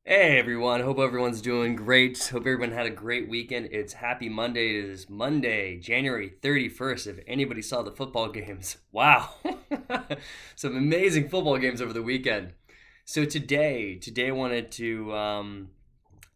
Hey everyone, hope everyone's doing great. Hope everyone had a great weekend. It's Happy Monday. It is Monday, January 31st. If anybody saw the football games, wow. Some amazing football games over the weekend. So today I wanted to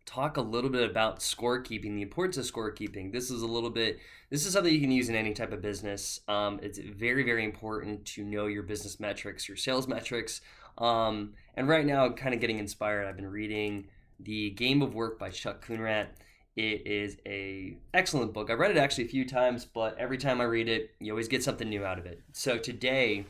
talk a little bit about scorekeeping, the importance of scorekeeping. This is something you can use in any type of business. It's very, very important to know your business metrics, your sales metrics. And right now, I'm kind of getting inspired. I've been reading The Game of Work by Chuck Coonrat. It is a excellent book. I've read it actually a few times, but every time I read it, you always get something new out of it. So today,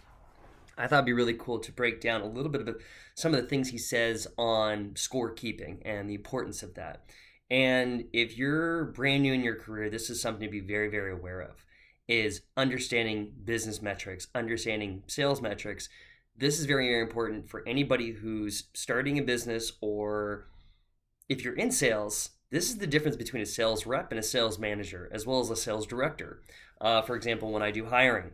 I thought it'd be really cool to break down a little bit of some of the things he says on scorekeeping and the importance of that. And if you're brand new in your career, this is something to be very, very aware of, is understanding business metrics, understanding sales metrics. This is very, very important for anybody who's starting a business, or if you're in sales. This is the difference between a sales rep and a sales manager, as well as a sales director. For example, when I do hiring,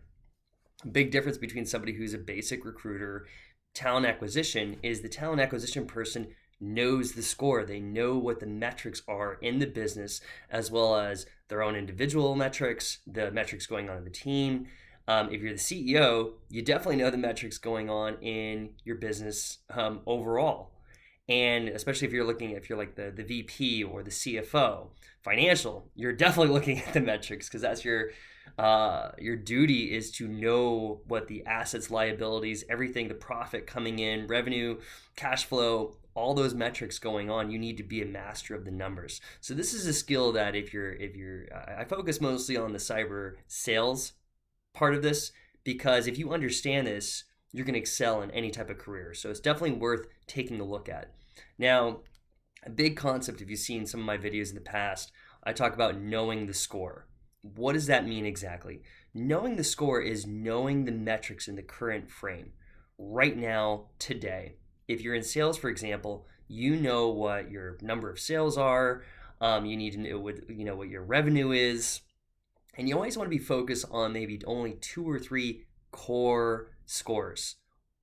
big difference between somebody who's a basic recruiter, talent acquisition, is the talent acquisition person knows the score. They know what the metrics are in the business, as well as their own individual metrics, the metrics going on in the team. If you're the CEO, you definitely know the metrics going on in your business overall. And especially if you're like the VP or the CFO, financial, you're definitely looking at the metrics, because that's your duty is to know what the assets, liabilities, everything, the profit coming in, revenue, cash flow, all those metrics going on. You need to be a master of the numbers. So this is a skill that I focus mostly on the cyber sales part of this, because if you understand this, you're going to excel in any type of career. So it's definitely worth taking a look at. Now, a big concept, if you've seen some of my videos in the past, I talk about knowing the score. What does that mean exactly? Knowing the score is knowing the metrics in the current frame, right now, today. If you're in sales, for example, you know what your number of sales are. You need to know what your revenue is. And you always want to be focused on maybe only 2 or 3 core scores,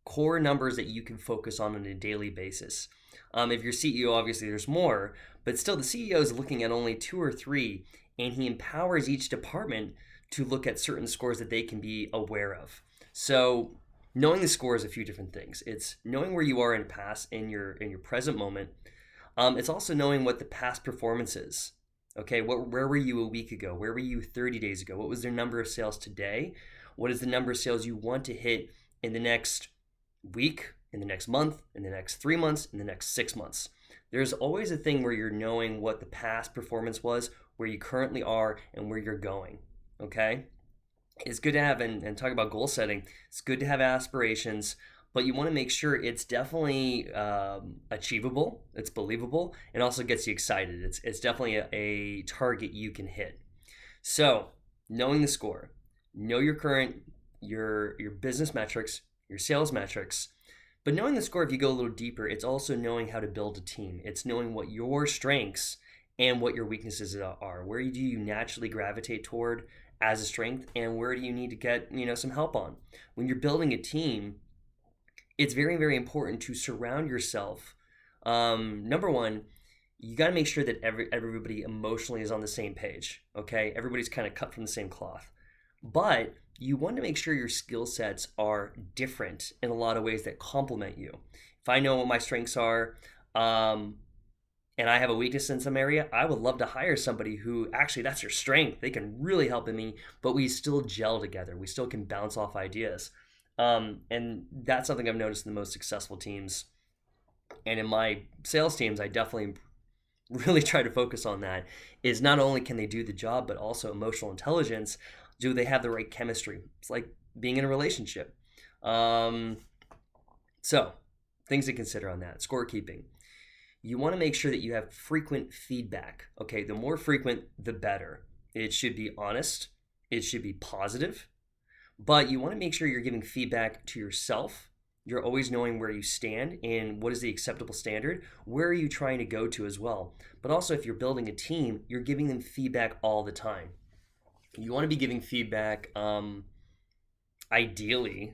core numbers that you can focus on a daily basis. If you're CEO, obviously there's more, but still the CEO is looking at only 2 or 3, and he empowers each department to look at certain scores that they can be aware of. So knowing the score is a few different things. It's knowing where you are in your present moment. It's also knowing what the past performance is. Okay, where were you a week ago? Where were you 30 days ago? What was their number of sales today? What is the number of sales you want to hit in the next week, in the next month, in the next 3 months, in the next 6 months? There's always a thing where you're knowing what the past performance was, where you currently are, and where you're going. Okay? It's good to have, and talk about goal setting, it's good to have aspirations, but you want to make sure it's definitely achievable, it's believable, and also gets you excited. It's definitely a target you can hit. So knowing the score, know your current, your business metrics, your sales metrics. But knowing the score, if you go a little deeper, it's also knowing how to build a team. It's knowing what your strengths and what your weaknesses are. Where do you naturally gravitate toward as a strength, and where do you need to get some help on? When you're building a team, it's very, very important to surround yourself. Number one, you got to make sure that everybody emotionally is on the same page. Okay, everybody's kind of cut from the same cloth, but you want to make sure your skill sets are different in a lot of ways that complement you. If I know what my strengths are, and I have a weakness in some area, I would love to hire somebody who actually that's their strength. They can really help me, but we still gel together. We still can bounce off ideas. And that's something I've noticed in the most successful teams. And in my sales teams, I definitely really try to focus on that, is not only can they do the job, but also emotional intelligence. Do they have the right chemistry? It's like being in a relationship. So things to consider on that. Scorekeeping. You want to make sure that you have frequent feedback. Okay, the more frequent, the better. It should be honest. It should be positive. But you want to make sure you're giving feedback to yourself. You're always knowing where you stand and what is the acceptable standard. Where are you trying to go to as well? But also, if you're building a team, you're giving them feedback all the time. You want to be giving feedback, ideally,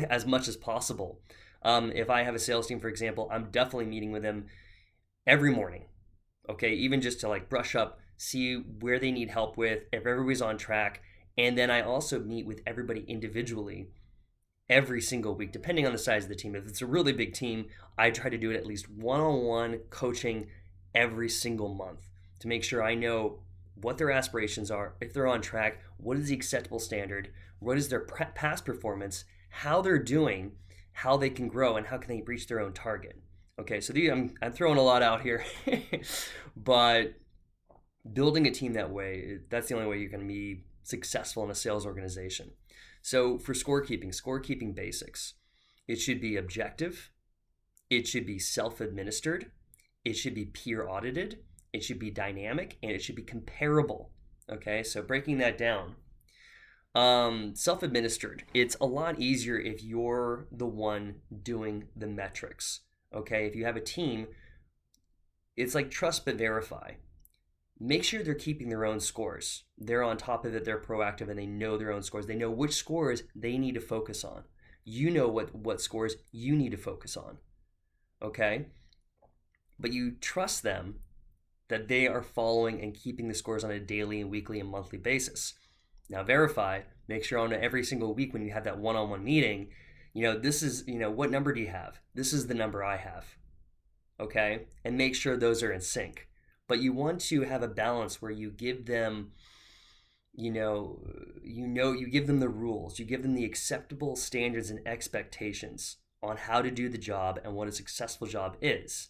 as much as possible. If I have a sales team, for example, I'm definitely meeting with them every morning. Okay, even just to like brush up, see where they need help with, if everybody's on track. And then I also meet with everybody individually every single week, depending on the size of the team. If it's a really big team, I try to do it at least one-on-one coaching every single month to make sure I know what their aspirations are, if they're on track, what is the acceptable standard, what is their past performance, how they're doing, how they can grow, and how can they reach their own target. Okay, so I'm throwing a lot out here, but building a team that way, that's the only way you're going to be successful in a sales organization. So for scorekeeping basics, it should be objective, it should be self-administered, it should be peer audited, it should be dynamic, and it should be comparable. Okay, so breaking that down. Self-administered, it's a lot easier if you're the one doing the metrics. Okay, if you have a team, it's like trust but verify. Make sure they're keeping their own scores. They're on top of it, they're proactive, and they know their own scores. They know which scores they need to focus on. You know what scores you need to focus on. Okay? But you trust them that they are following and keeping the scores on a daily and weekly and monthly basis. Now verify, make sure on every single week when you have that one-on-one meeting, this is, what number do you have? This is the number I have. Okay? And make sure those are in sync. But you want to have a balance where you give them, you give them the rules, you give them the acceptable standards and expectations on how to do the job and what a successful job is.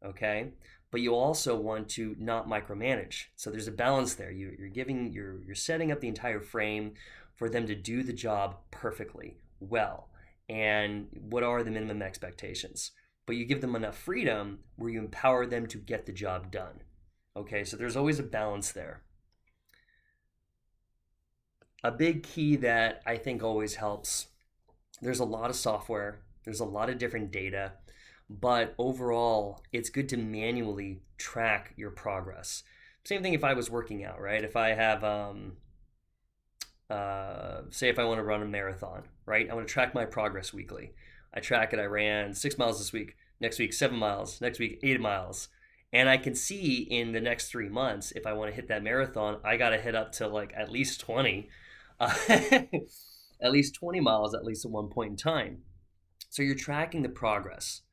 Okay? But you also want to not micromanage. So there's a balance there. You're setting up the entire frame for them to do the job perfectly, well. And what are the minimum expectations? But you give them enough freedom where you empower them to get the job done. Okay, so there's always a balance there. A big key that I think always helps, there's a lot of software, there's a lot of different data, but overall, it's good to manually track your progress. Same thing if I was working out, right? If I have, say if I want to run a marathon, right? I want to track my progress weekly. I track it, I ran 6 miles this week, next week 7 miles, next week 8 miles. And I can see in the next 3 months, if I want to hit that marathon, I got to hit up to like at least 20, at least 20 miles, at least at one point in time. So you're tracking the progress,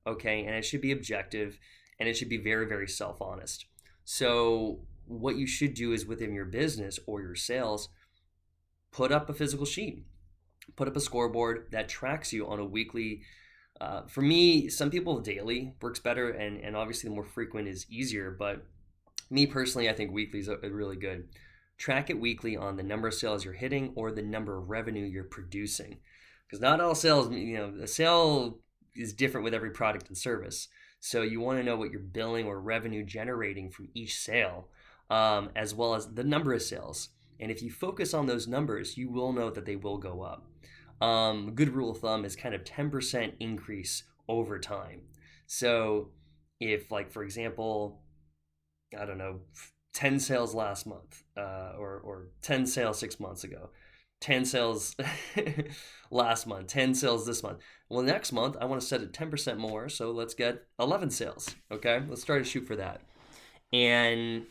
okay? And it should be objective and it should be very, very self-honest. So what you should do is within your business or your sales, put up a physical sheet, put up a scoreboard that tracks you on a weekly. For me, some people daily works better, and obviously the more frequent is easier, but me personally, I think weekly is really good. Track it weekly on the number of sales you're hitting or the number of revenue you're producing. Because not all sales, a sale is different with every product and service. So you want to know what you're billing or revenue generating from each sale, as well as the number of sales. And if you focus on those numbers, you will know that they will go up. A good rule of thumb is kind of 10% increase over time. So if, like, for example, I don't know, 10 sales last month, or 10 sales 6 months ago, 10 sales last month, 10 sales this month. Well, next month, I want to set it 10% more, so let's get 11 sales, okay? Let's try to shoot for that. And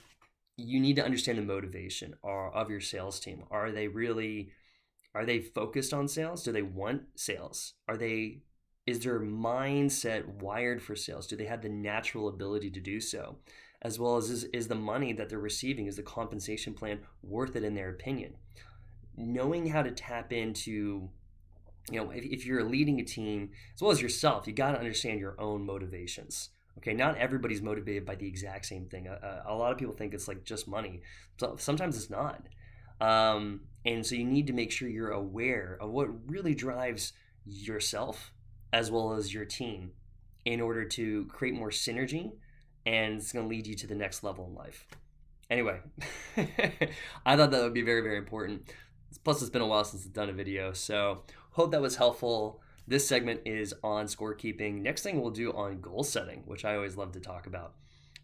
you need to understand the motivation of your sales team. Are they focused on sales? Do they want sales? Is their mindset wired for sales? Do they have the natural ability to do so? As well as is the money that they're receiving, is the compensation plan worth it in their opinion? Knowing how to tap into, if you're leading a team, as well as yourself, you got to understand your own motivations. Okay, not everybody's motivated by the exact same thing. A lot of people think it's like just money. So sometimes it's not. And so you need to make sure you're aware of what really drives yourself as well as your team in order to create more synergy, and it's going to lead you to the next level in life. Anyway, I thought that would be very, very important. Plus, it's been a while since I've done a video, so hope that was helpful. This segment is on scorekeeping. Next thing we'll do on goal setting, which I always love to talk about.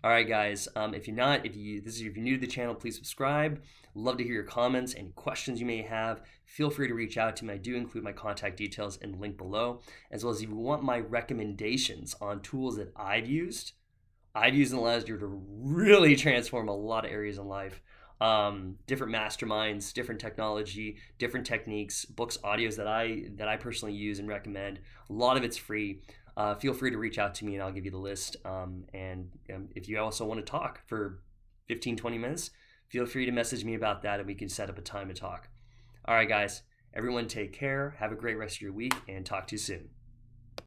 All right, guys. If you're new to the channel, please subscribe. Love to hear your comments, any questions you may have. Feel free to reach out to me. I do include my contact details and link below, as well as if you want my recommendations on tools that I've used I've used in the last year to really transform a lot of areas in life. Different masterminds, different technology, different techniques, books, audios that I personally use and recommend. A lot of it's free. Feel free to reach out to me and I'll give you the list. And if you also want to talk for 15, 20 minutes, feel free to message me about that and we can set up a time to talk. All right, guys, everyone take care. Have a great rest of your week and talk to you soon.